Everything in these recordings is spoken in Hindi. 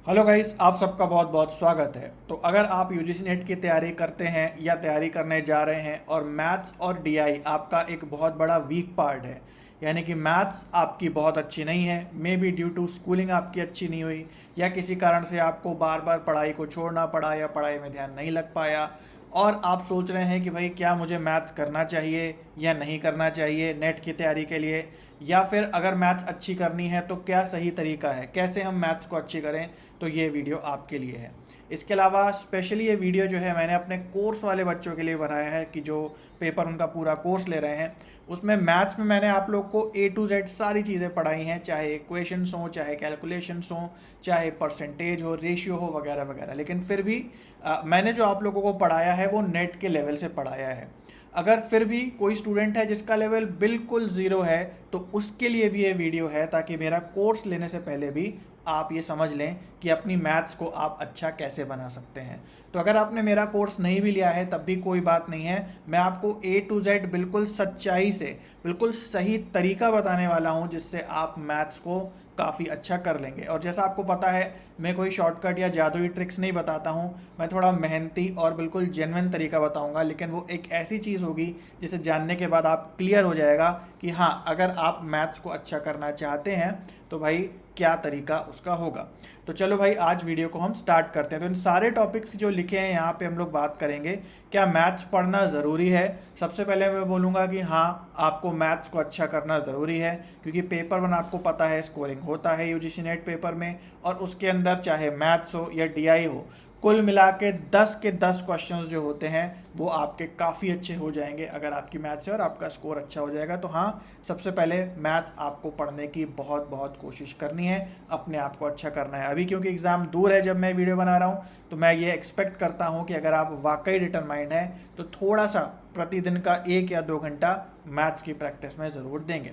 हेलो गाइस, आप सबका बहुत बहुत स्वागत है। तो अगर आप यूजीसी नेट की तैयारी करते हैं या तैयारी करने जा रहे हैं और मैथ्स और डीआई आपका एक बहुत बड़ा वीक पार्ट है, यानी कि मैथ्स आपकी बहुत अच्छी नहीं है, maybe due to schooling आपकी अच्छी नहीं हुई या किसी कारण से आपको बार बार पढ़ाई को छोड़ना पड़ा या पढ़ाई में ध्यान नहीं लग पाया, और आप सोच रहे हैं कि भाई क्या मुझे मैथ्स करना चाहिए या नहीं करना चाहिए नेट की तैयारी के लिए, या फिर अगर मैथ्स अच्छी करनी है तो क्या सही तरीका है, कैसे हम मैथ्स को अच्छी करें, तो ये वीडियो आपके लिए है। इसके अलावा स्पेशली ये वीडियो जो है मैंने अपने कोर्स वाले बच्चों के लिए बनाया है कि जो पेपर उनका पूरा कोर्स ले रहे हैं, उसमें मैथ्स में मैंने आप लोग को ए टू जेड सारी चीज़ें पढ़ाई हैं, चाहे इक्वेशंस हो, चाहे कैलकुलेशंस हो, चाहे परसेंटेज हो, रेशियो हो, वगैरह वगैरह। लेकिन फिर भी मैंने जो आप लोगों को पढ़ाया है वो नेट के लेवल से पढ़ाया है। अगर फिर भी कोई स्टूडेंट है जिसका लेवल बिल्कुल ज़ीरो है, तो उसके लिए भी ये वीडियो है, ताकि मेरा कोर्स लेने से पहले भी आप ये समझ लें कि अपनी मैथ्स को आप अच्छा कैसे बना सकते हैं। तो अगर आपने मेरा कोर्स नहीं भी लिया है तब भी कोई बात नहीं है, मैं आपको ए टू जेड बिल्कुल सच्चाई से बिल्कुल सही तरीका बताने वाला हूँ जिससे आप मैथ्स को काफ़ी अच्छा कर लेंगे। और जैसा आपको पता है, मैं कोई शॉर्टकट या जादुई ट्रिक्स नहीं बताता हूँ, मैं थोड़ा मेहनती और बिल्कुल जेन्युइन तरीका बताऊँगा, लेकिन वो एक ऐसी चीज़ होगी जिसे जानने के बाद आप क्लियर हो जाएगा कि हाँ, अगर आप मैथ्स को अच्छा करना चाहते हैं तो भाई क्या तरीका उसका होगा। तो चलो भाई, आज वीडियो को हम स्टार्ट करते हैं। तो इन सारे टॉपिक्स जो लिखे हैं यहाँ पे हम लोग बात करेंगे, क्या मैथ्स पढ़ना ज़रूरी है। सबसे पहले मैं बोलूँगा कि हाँ, आपको मैथ्स को अच्छा करना ज़रूरी है, क्योंकि पेपर वन आपको पता है स्कोरिंग होता है यूजीसी नेट पेपर में, और उसके अंदर चाहे मैथ्स हो या डीआई हो, कुल मिला के 10 क्वेश्चंस जो होते हैं वो आपके काफ़ी अच्छे हो जाएंगे अगर आपकी मैथ्स है और आपका स्कोर अच्छा हो जाएगा। तो हाँ, सबसे पहले मैथ्स आपको पढ़ने की बहुत बहुत कोशिश करनी है, अपने आप को अच्छा करना है। अभी क्योंकि एग्ज़ाम दूर है जब मैं वीडियो बना रहा हूँ, तो मैं ये एक्सपेक्ट करता हूँ कि अगर आप वाकई डिटरमाइंड हैं तो थोड़ा सा प्रतिदिन का 1 या 2 घंटा मैथ्स की प्रैक्टिस में ज़रूर देंगे।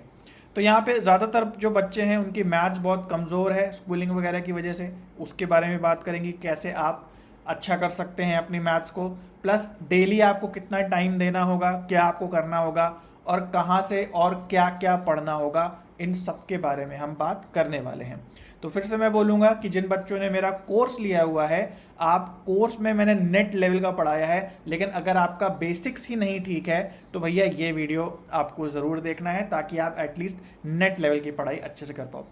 तो यहाँ पे ज़्यादातर जो बच्चे हैं उनकी मैथ्स बहुत कमज़ोर है स्कूलिंग वगैरह की वजह से, उसके बारे में बात करेंगे कैसे आप अच्छा कर सकते हैं अपनी मैथ्स को। प्लस डेली आपको कितना टाइम देना होगा, क्या आपको करना होगा, और कहाँ से और क्या क्या पढ़ना होगा, इन सब के बारे में हम बात करने वाले हैं। तो फिर से मैं बोलूँगा कि जिन बच्चों ने मेरा कोर्स लिया हुआ है, आप कोर्स में मैंने नेट लेवल का पढ़ाया है, लेकिन अगर आपका बेसिक्स ही नहीं ठीक है तो भैया ये वीडियो आपको ज़रूर देखना है, ताकि आप एटलीस्ट नेट लेवल की पढ़ाई अच्छे से कर पाओ।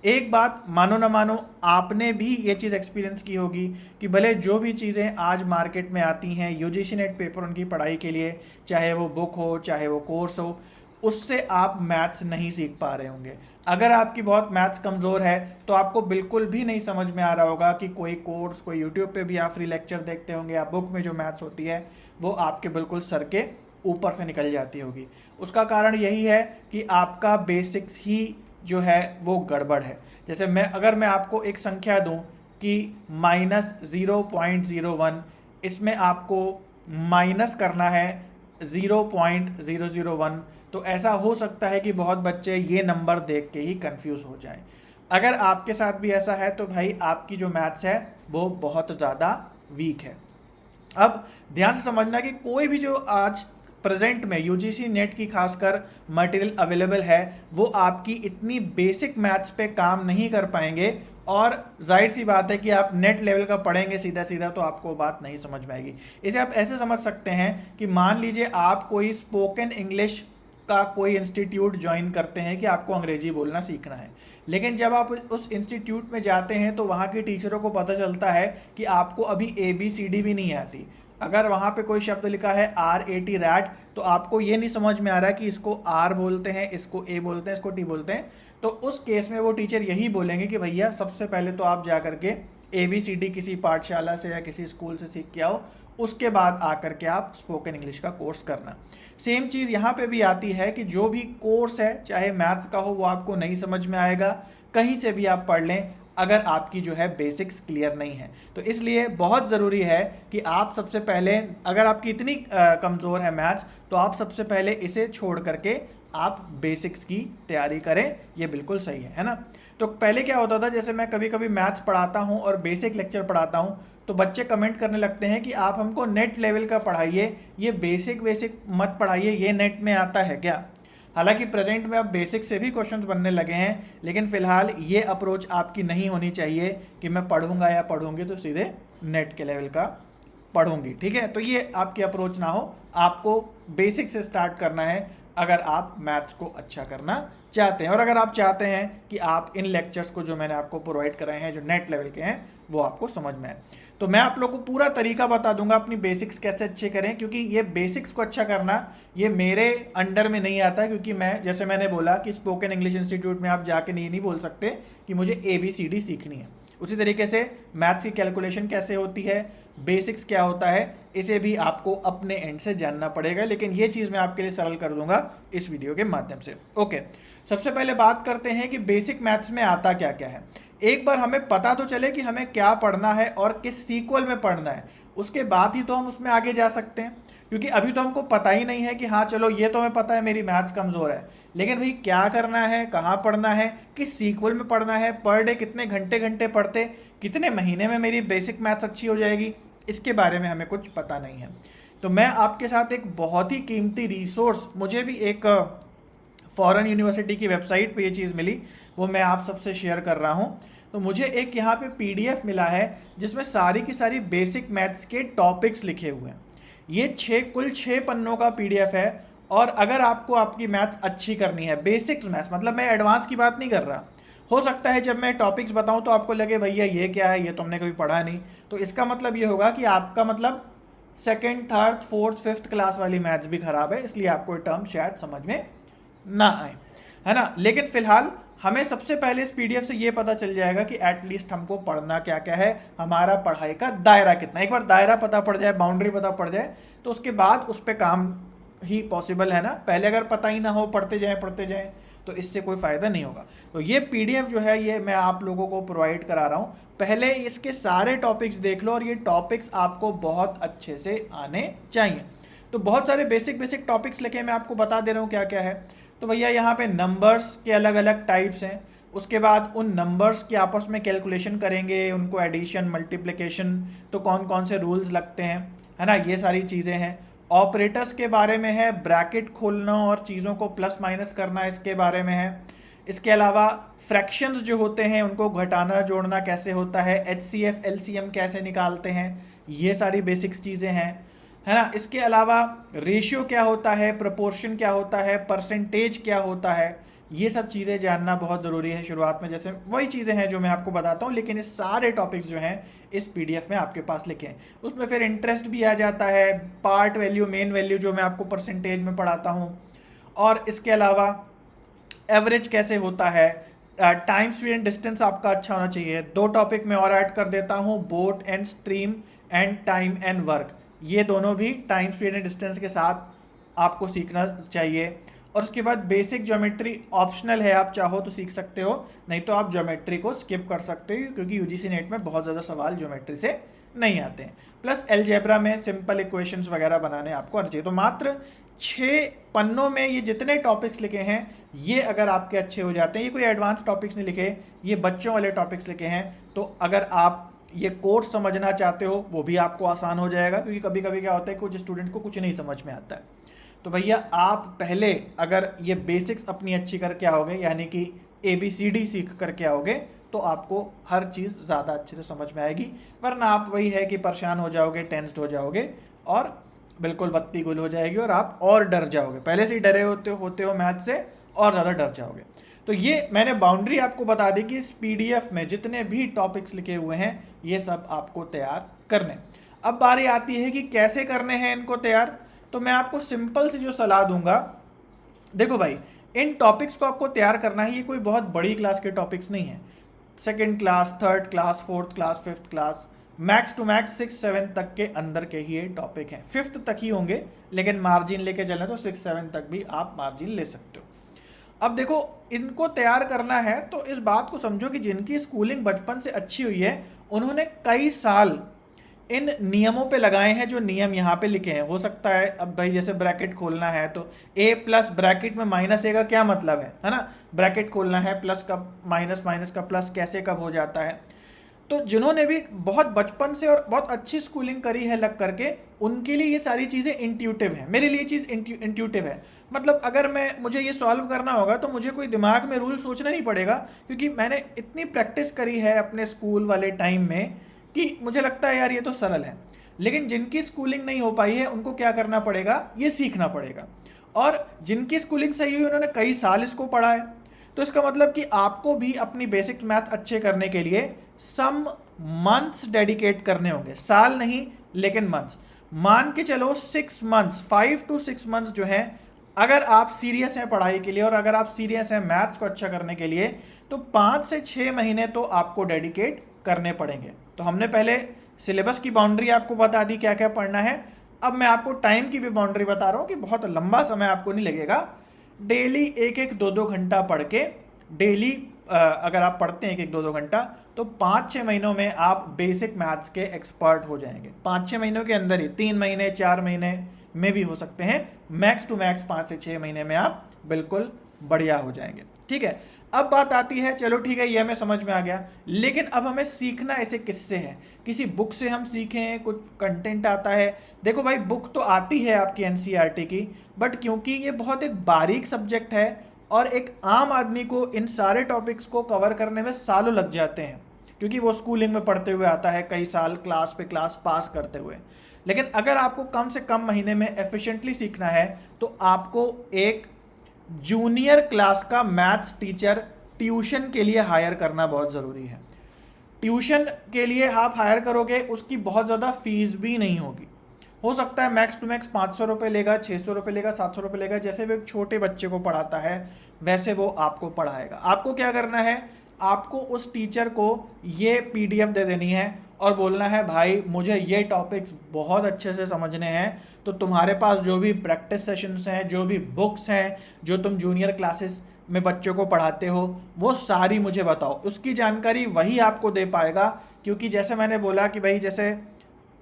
एक बात मानो ना मानो, आपने भी ये चीज़ एक्सपीरियंस की होगी कि भले जो भी चीज़ें आज मार्केट में आती हैं यूजीसी नेट पेपर उनकी पढ़ाई के लिए, चाहे वो बुक हो चाहे वो कोर्स हो, उससे आप मैथ्स नहीं सीख पा रहे होंगे। अगर आपकी बहुत मैथ्स कमज़ोर है तो आपको बिल्कुल भी नहीं समझ में आ रहा होगा कि कोई कोर्स, कोई यूट्यूब पे भी आप फ्री लेक्चर देखते होंगे या बुक में जो मैथ्स होती है वो आपके बिल्कुल सर के ऊपर से निकल जाती होगी। उसका कारण यही है कि आपका बेसिक्स ही जो है वो गड़बड़ है। जैसे अगर मैं आपको एक संख्या दूं कि -0.01, इसमें आपको माइनस करना है 0.001, तो ऐसा हो सकता है कि बहुत बच्चे ये नंबर देख के ही कंफ्यूज हो जाएं। अगर आपके साथ भी ऐसा है तो भाई आपकी जो मैथ्स है वो बहुत ज़्यादा वीक है। अब ध्यान से समझना कि कोई भी जो आज प्रेजेंट में यूजीसी नेट की खासकर मटेरियल अवेलेबल है, वो आपकी इतनी बेसिक मैथ्स पे काम नहीं कर पाएंगे, और जाहिर सी बात है कि आप नेट लेवल का पढ़ेंगे सीधा सीधा तो आपको बात नहीं समझ में आएगी। इसे आप ऐसे समझ सकते हैं कि मान लीजिए आप कोई स्पोकन इंग्लिश का कोई इंस्टीट्यूट ज्वाइन करते हैं कि आपको अंग्रेजी बोलना सीखना है, लेकिन जब आप उस इंस्टीट्यूट में जाते हैं तो वहाँ के टीचरों को पता चलता है कि आपको अभी ABCD भी नहीं आती। अगर वहाँ पे कोई शब्द लिखा है RAT रैट, तो आपको ये नहीं समझ में आ रहा कि इसको R बोलते हैं, इसको A बोलते हैं, इसको T बोलते हैं, तो उस केस में वो टीचर यही बोलेंगे कि भैया सबसे पहले तो आप जा करके ABCD किसी पाठशाला से या किसी स्कूल से सीख के आओ, उसके बाद आकर के आप स्पोकन इंग्लिश का कोर्स करना। सेम चीज़ यहाँ पे भी आती है कि जो भी कोर्स है चाहे मैथ्स का हो वो आपको नहीं समझ में आएगा, कहीं से भी आप पढ़ लें, अगर आपकी जो है बेसिक्स क्लियर नहीं है। तो इसलिए बहुत ज़रूरी है कि आप सबसे पहले, अगर आपकी इतनी कमज़ोर है मैथ्स, तो आप सबसे पहले इसे छोड़ करके आप बेसिक्स की तैयारी करें, ये बिल्कुल सही है ना। तो पहले क्या होता था, जैसे मैं कभी कभी मैथ्स पढ़ाता हूँ और बेसिक लेक्चर पढ़ाता हूँ, तो बच्चे कमेंट करने लगते हैं कि आप हमको नेट लेवल का पढ़ाइए, ये बेसिक मत पढ़ाइए, ये नेट में आता है क्या। हालांकि प्रेजेंट में अब बेसिक से भी क्वेश्चंस बनने लगे हैं, लेकिन फिलहाल ये अप्रोच आपकी नहीं होनी चाहिए कि मैं पढ़ूंगा या पढ़ूंगी तो सीधे नेट के लेवल का पढ़ूंगी, ठीक है। तो ये आपकी अप्रोच ना हो, आपको बेसिक से स्टार्ट करना है अगर आप मैथ्स को अच्छा करना चाहते हैं, और अगर आप चाहते हैं कि आप इन लेक्चर्स को जो मैंने आपको प्रोवाइड कराए हैं जो नेट लेवल के हैं वो आपको समझ में आए, तो मैं आप लोग को पूरा तरीका बता दूंगा अपनी बेसिक्स कैसे अच्छे करें, क्योंकि ये बेसिक्स को अच्छा करना ये मेरे अंडर में नहीं आता, क्योंकि मैं जैसे मैंने बोला कि स्पोकन इंग्लिश इंस्टीट्यूट में आप जाके नहीं बोल सकते कि मुझे ABCD सीखनी है। उसी तरीके से मैथ्स की कैलकुलेशन कैसे होती है, बेसिक्स क्या होता है, इसे भी आपको अपने एंड से जानना पड़ेगा, लेकिन ये चीज़ मैं आपके लिए सरल कर दूंगा इस वीडियो के माध्यम से। ओके, सबसे पहले बात करते हैं कि बेसिक मैथ्स में आता क्या क्या है। एक बार हमें पता तो चले कि हमें क्या पढ़ना है और किस सीक्वल में पढ़ना है, उसके बाद ही तो हम उसमें आगे जा सकते हैं, क्योंकि अभी तो हमको पता ही नहीं है कि हाँ चलो ये तो हमें पता है मेरी मैथ्स कमज़ोर है, लेकिन भाई क्या करना है, कहाँ पढ़ना है, किस सीक्वल में पढ़ना है, पर डे कितने घंटे पढ़ते, कितने महीने में मेरी बेसिक मैथ्स अच्छी हो जाएगी, इसके बारे में हमें कुछ पता नहीं है। तो मैं आपके साथ एक बहुत ही कीमती रिसोर्स, मुझे भी एक फॉरेन यूनिवर्सिटी की वेबसाइट पे ये चीज़ मिली, वो मैं आप सबसे शेयर कर रहा हूँ। तो मुझे एक यहाँ पे PDF मिला है जिसमें सारी की सारी बेसिक मैथ्स के टॉपिक्स लिखे हुए हैं। ये कुल 6 पन्नों का PDF है, और अगर आपको आपकी मैथ्स अच्छी करनी है, बेसिक्स मैथ्स मतलब मैं एडवांस की बात नहीं कर रहा, हो सकता है जब मैं टॉपिक्स बताऊं तो आपको लगे भैया ये क्या है, ये तो हमने कभी पढ़ा नहीं, तो इसका मतलब ये होगा कि आपका मतलब second, third, fourth, fifth class वाली मैथ्स भी खराब है, इसलिए आपको ये टर्म शायद समझ में ना आए, है ना। लेकिन फिलहाल हमें सबसे पहले इस PDF से ये पता चल जाएगा कि एटलीस्ट हमको पढ़ना क्या क्या है, हमारा पढ़ाई का दायरा कितना। एक बार दायरा पता पड़ जाए, बाउंड्री पता पड़ जाए, तो उसके बाद उस पर काम ही पॉसिबल है ना। पहले अगर पता ही ना हो, पढ़ते जाएं तो इससे कोई फ़ायदा नहीं होगा। तो ये PDF जो है ये मैं आप लोगों को प्रोवाइड करा रहा हूँ, पहले इसके सारे टॉपिक्स देख लो, और ये टॉपिक्स आपको बहुत अच्छे से आने चाहिए। तो बहुत सारे बेसिक टॉपिक्स लेके मैं आपको बता दे रहा हूँ क्या क्या है। तो भैया यहाँ पे नंबर्स के अलग अलग टाइप्स हैं, उसके बाद उन नंबर्स की आपस में कैलकुलेशन करेंगे, उनको एडिशन, मल्टीप्लिकेशन, तो कौन कौन से रूल्स लगते हैं, है ना, ये सारी चीज़ें हैं। ऑपरेटर्स के बारे में है, ब्रैकेट खोलना और चीज़ों को प्लस माइनस करना इसके बारे में है। इसके अलावा फ्रैक्शंस जो होते हैं उनको घटाना जोड़ना कैसे होता है, HCF LCM कैसे निकालते हैं, ये सारी बेसिक्स चीज़ें हैं, है ना। इसके अलावा रेशियो क्या होता है, प्रोपोर्शन क्या होता है, परसेंटेज क्या होता है, ये सब चीज़ें जानना बहुत ज़रूरी है शुरुआत में। जैसे वही चीज़ें हैं जो मैं आपको बताता हूँ, लेकिन ये सारे टॉपिक्स जो हैं इस PDF में आपके पास लिखे हैं। उसमें फिर इंटरेस्ट भी आ जाता है, पार्ट वैल्यू, मेन वैल्यू जो मैं आपको परसेंटेज में पढ़ाता हूँ, और इसके अलावा एवरेज कैसे होता है, टाइम, स्पीड एंड डिस्टेंस आपका अच्छा होना चाहिए। 2 टॉपिक मैं और ऐड कर देता हूँ, boat and stream and time and work, ये दोनों भी टाइम, स्पीड एंड डिस्टेंस के साथ आपको सीखना चाहिए। और उसके बाद बेसिक ज्योमेट्री ऑप्शनल है, आप चाहो तो सीख सकते हो, नहीं तो आप ज्योमेट्री को स्किप कर सकते हो, क्योंकि UGC नेट में बहुत ज़्यादा सवाल ज्योमेट्री से नहीं आते हैं। प्लस अलजेब्रा में सिंपल इक्वेशंस वगैरह बनाने आपको आना चाहिए। तो मात्र 6 पन्नों में ये जितने टॉपिक्स लिखे हैं, ये अगर आपके अच्छे हो जाते हैं, ये कोई एडवांस टॉपिक्स नहीं लिखे, ये बच्चों वाले टॉपिक्स लिखे हैं, तो अगर आप ये कोर्स समझना चाहते हो वो भी आपको आसान हो जाएगा, क्योंकि कभी कभी क्या होता है कुछ स्टूडेंट्स को कुछ नहीं समझ में आता है। तो भैया आप पहले अगर ये बेसिक्स अपनी अच्छी करके आओगे, यानी कि ABCD सीख करके आओगे, तो आपको हर चीज़ ज़्यादा अच्छे से समझ में आएगी, वरना आप वही है कि परेशान हो जाओगे, टेंस्ड हो जाओगे, और बिल्कुल बत्ती गुल हो जाएगी, और आप और डर जाओगे, पहले से ही डरे होते हो मैथ से, और ज़्यादा डर जाओगे। तो ये मैंने बाउंड्री आपको बता दी कि इस PDF में जितने भी टॉपिक्स लिखे हुए हैं ये सब आपको तैयार करने। अब बारी आती है कि कैसे करने हैं इनको तैयार। तो मैं आपको सिंपल सी जो सलाह दूंगा, देखो भाई, इन टॉपिक्स को आपको तैयार करना है, ये कोई बहुत बड़ी क्लास के टॉपिक्स नहीं है, 2nd class, 3rd class, 4th class, 5th class, max to max 6, 7 तक के अंदर के ही ये टॉपिक हैं। 5th तक ही होंगे, लेकिन मार्जिन लेके चलें तो 6, 7 तक भी आप मार्जिन ले सकते हो। अब देखो, इनको तैयार करना है तो इस बात को समझो कि जिनकी स्कूलिंग बचपन से अच्छी हुई है, उन्होंने कई साल इन नियमों पे लगाए हैं, जो नियम यहाँ पे लिखे हैं। हो सकता है अब भाई जैसे ब्रैकेट खोलना है तो A प्लस ब्रैकेट में -A का क्या मतलब है ना, ब्रैकेट खोलना है, प्लस का माइनस, माइनस का प्लस कैसे कब हो जाता है, तो जिन्होंने भी बहुत बचपन से और बहुत अच्छी स्कूलिंग करी है लग करके, उनके लिए ये सारी चीज़ें इंट्यूटिव हैं। मेरे लिए चीज़ इंट्यूटिव है। मतलब अगर मुझे ये सॉल्व करना होगा तो मुझे कोई दिमाग में रूल सोचना नहीं पड़ेगा, क्योंकि मैंने इतनी प्रैक्टिस करी है अपने स्कूल वाले टाइम में कि मुझे लगता है यार ये तो सरल है। लेकिन जिनकी स्कूलिंग नहीं हो पाई है उनको क्या करना पड़ेगा, ये सीखना पड़ेगा। और जिनकी स्कूलिंग सही हुई उन्होंने कई साल इसको पढ़ा है। तो इसका मतलब कि आपको भी अपनी बेसिक मैथ अच्छे करने के लिए सम मंथ्स डेडिकेट करने होंगे, साल नहीं लेकिन मंथ्स। मान के चलो 6 मंथ्स, 5 to 6 मंथ्स जो हैं, अगर आप सीरियस हैं पढ़ाई के लिए और अगर आप सीरियस हैं मैथ्स को अच्छा करने के लिए, तो 5 से 6 महीने तो आपको डेडिकेट करने पड़ेंगे। तो हमने पहले सिलेबस की बाउंड्री आपको बता दी क्या क्या पढ़ना है। अब मैं आपको टाइम की भी बाउंड्री बता रहा हूँ कि बहुत लंबा समय आपको नहीं लगेगा। डेली 1-1, 2-2 घंटा पढ़ के, डेली अगर आप पढ़ते हैं 1-1, 2-2 घंटा, तो 5-6 महीनों में आप बेसिक मैथ्स के एक्सपर्ट हो जाएंगे। 5-6 महीनों के अंदर ही, 3 महीने 4 महीने में भी हो सकते हैं, मैक्स टू मैक्स 5 से 6 महीने में आप बिल्कुल बढ़िया हो जाएंगे। ठीक है, अब बात आती है, चलो ठीक है ये हमें समझ में आ गया, लेकिन अब हमें सीखना ऐसे किससे है? किसी बुक से हम सीखें, कुछ कंटेंट आता है? देखो भाई, बुक तो आती है आपकी एनसीईआरटी की, बट क्योंकि ये बहुत एक बारीक सब्जेक्ट है और एक आम आदमी को इन सारे टॉपिक्स को कवर करने में सालों लग जाते हैं, क्योंकि वो स्कूलिंग में पढ़ते हुए आता है, कई साल क्लास पे क्लास पास करते हुए। लेकिन अगर आपको कम से कम महीने में एफिशिएंटली सीखना है, तो आपको एक जूनियर क्लास का मैथ्स टीचर ट्यूशन के लिए हायर करना बहुत ज़रूरी है। ट्यूशन के लिए आप हायर करोगे, उसकी बहुत ज़्यादा फीस भी नहीं होगी। हो सकता है मैक्स टू मैक्स 500 रुपये लेगा, 600 रुपये लेगा, 700 रुपये लेगा। जैसे वो एक छोटे बच्चे को पढ़ाता है वैसे वो आपको पढ़ाएगा। आपको क्या करना है, आपको उस टीचर को ये पीडीएफ दे देनी है और बोलना है भाई मुझे ये टॉपिक्स बहुत अच्छे से समझने हैं, तो तुम्हारे पास जो भी प्रैक्टिस सेशंस हैं, जो भी बुक्स हैं, जो तुम जूनियर क्लासेस में बच्चों को पढ़ाते हो, वो सारी मुझे बताओ। उसकी जानकारी वही आपको दे पाएगा, क्योंकि जैसे मैंने बोला कि भाई जैसे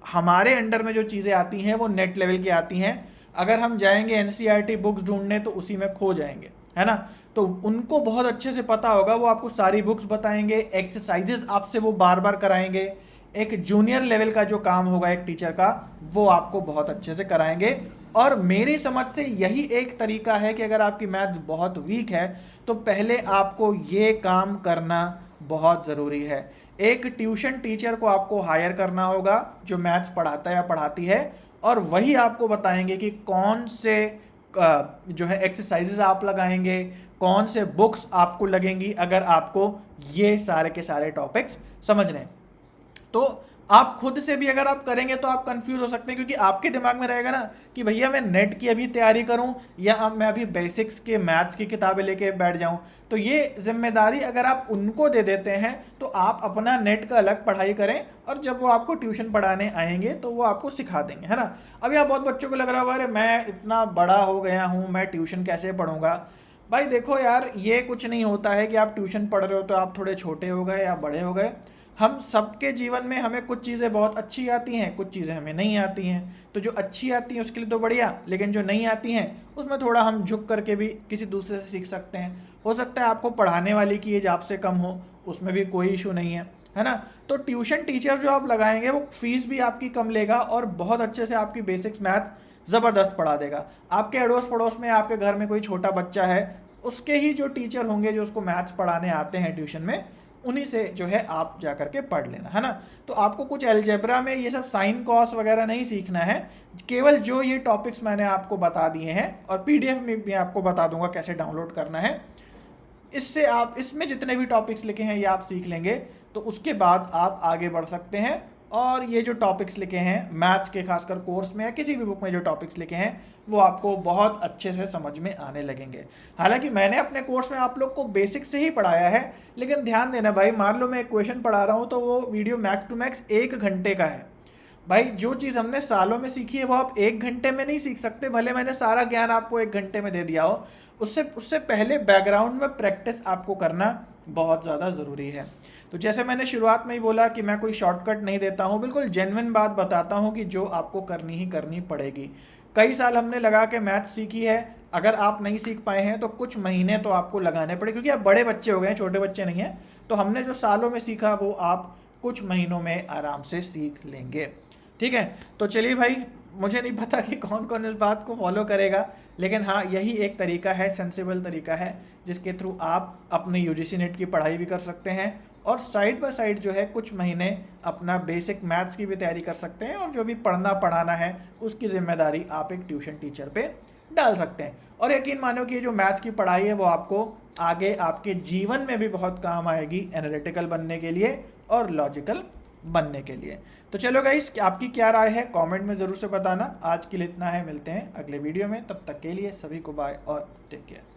हमारे अंडर में जो चीज़ें आती हैं वो नेट लेवल की आती हैं। अगर हम जाएंगे एनसीईआरटी बुक्स ढूंढने तो उसी में खो जाएंगे, है ना। तो उनको बहुत अच्छे से पता होगा, वो आपको सारी बुक्स बताएंगे, एक्सरसाइजेस आपसे वो बार बार कराएंगे। एक जूनियर लेवल का जो काम होगा एक टीचर का, वो आपको बहुत अच्छे से कराएंगे। और मेरी समझ से यही एक तरीका है कि अगर आपकी मैथ्स बहुत वीक है तो पहले आपको ये काम करना बहुत ज़रूरी है। एक ट्यूशन टीचर को आपको हायर करना होगा जो मैथ्स पढ़ाता है या पढ़ाती है, और वही आपको बताएंगे कि कौन से जो है एक्सरसाइजेज आप लगाएंगे, कौन से बुक्स आपको लगेंगी अगर आपको ये सारे के सारे टॉपिक्स समझने हैं। तो आप खुद से भी अगर आप करेंगे तो आप कंफ्यूज हो सकते हैं, क्योंकि आपके दिमाग में रहेगा ना कि भैया मैं नेट की अभी तैयारी करूं या मैं अभी बेसिक्स के मैथ्स की किताबें लेके बैठ जाऊं। तो ये जिम्मेदारी अगर आप उनको दे देते हैं तो आप अपना नेट का अलग पढ़ाई करें, और जब वो आपको ट्यूशन पढ़ाने आएंगे तो वो आपको सिखा देंगे, है ना। अब यहाँ बहुत बच्चों को लग रहा होगा अरे मैं इतना बड़ा हो गया हूँ, मैं ट्यूशन कैसे पढ़ूंगा। भाई देखो यार, ये कुछ नहीं होता है कि आप ट्यूशन पढ़ रहे हो तो आप थोड़े छोटे हो गए या बड़े हो गए। हम सबके जीवन में हमें कुछ चीज़ें बहुत अच्छी आती हैं, कुछ चीज़ें हमें नहीं आती हैं। तो जो अच्छी आती हैं उसके लिए तो बढ़िया, लेकिन जो नहीं आती हैं उसमें थोड़ा हम झुक करके भी किसी दूसरे से सीख सकते हैं। हो सकता है आपको पढ़ाने वाली की एज आपसे कम हो, उसमें भी कोई इशू नहीं है ना। तो ट्यूशन टीचर जो आप लगाएंगे वो फीस भी आपकी कम लेगा और बहुत अच्छे से आपकी बेसिक्स मैथ ज़बरदस्त पढ़ा देगा। आपके अड़ोस पड़ोस में, आपके घर में कोई छोटा बच्चा है, उसके ही जो टीचर होंगे जो उसको मैथ्स पढ़ाने आते हैं ट्यूशन में, उन्हीं से जो है आप जा करके पढ़ लेना, है ना। तो आपको कुछ अलजेब्रा में ये सब साइन कॉस वगैरह नहीं सीखना है, केवल जो ये टॉपिक्स मैंने आपको बता दिए हैं, और पीडीएफ में भी आपको बता दूंगा कैसे डाउनलोड करना है। इससे आप इसमें जितने भी टॉपिक्स लिखे हैं ये आप सीख लेंगे, तो उसके बाद आप आगे बढ़ सकते हैं। और ये जो टॉपिक्स लिखे हैं मैथ्स के, खासकर कोर्स में या किसी भी बुक में जो टॉपिक्स लिखे हैं, वो आपको बहुत अच्छे से समझ में आने लगेंगे। हालांकि मैंने अपने कोर्स में आप लोग को बेसिक से ही पढ़ाया है, लेकिन ध्यान देना भाई, मान लो मैं एक क्वेश्चन पढ़ा रहा हूँ तो वो वीडियो मैक्स टू मैक्स 1 घंटे का है। भाई जो चीज़ हमने सालों में सीखी है वो आप 1 घंटे में नहीं सीख सकते, भले मैंने सारा ज्ञान आपको 1 घंटे में दे दिया हो। उससे पहले बैकग्राउंड में प्रैक्टिस आपको करना बहुत ज़्यादा ज़रूरी है। तो जैसे मैंने शुरुआत में ही बोला कि मैं कोई शॉर्टकट नहीं देता हूँ, बिल्कुल जेन्युइन बात बताता हूँ कि जो आपको करनी ही करनी पड़ेगी। कई साल हमने लगा के मैथ सीखी है, अगर आप नहीं सीख पाए हैं तो कुछ महीने तो आपको लगाने पड़े, क्योंकि आप बड़े बच्चे हो गए हैं, छोटे बच्चे नहीं हैं। तो हमने जो सालों में सीखा वो आप कुछ महीनों में आराम से सीख लेंगे। ठीक है, तो चलिए भाई, मुझे नहीं पता कि कौन कौन इस बात को फॉलो करेगा, लेकिन हाँ यही एक तरीका है, सेंसिबल तरीका है, जिसके थ्रू आप अपने यूजीसी नेट की पढ़ाई भी कर सकते हैं और साइड बाय साइड जो है कुछ महीने अपना बेसिक मैथ्स की भी तैयारी कर सकते हैं, और जो भी पढ़ना पढ़ाना है उसकी जिम्मेदारी आप एक ट्यूशन टीचर पे डाल सकते हैं। और यकीन मानो कि ये जो मैथ्स की पढ़ाई है वो आपको आगे आपके जीवन में भी बहुत काम आएगी, एनालिटिकल बनने के लिए और लॉजिकल बनने के लिए। तो चलो गाइस, आपकी क्या राय है कमेंट में ज़रूर से बताना। आज के लिए इतना है, मिलते हैं अगले वीडियो में, तब तक के लिए सभी को बाय और टेक केयर।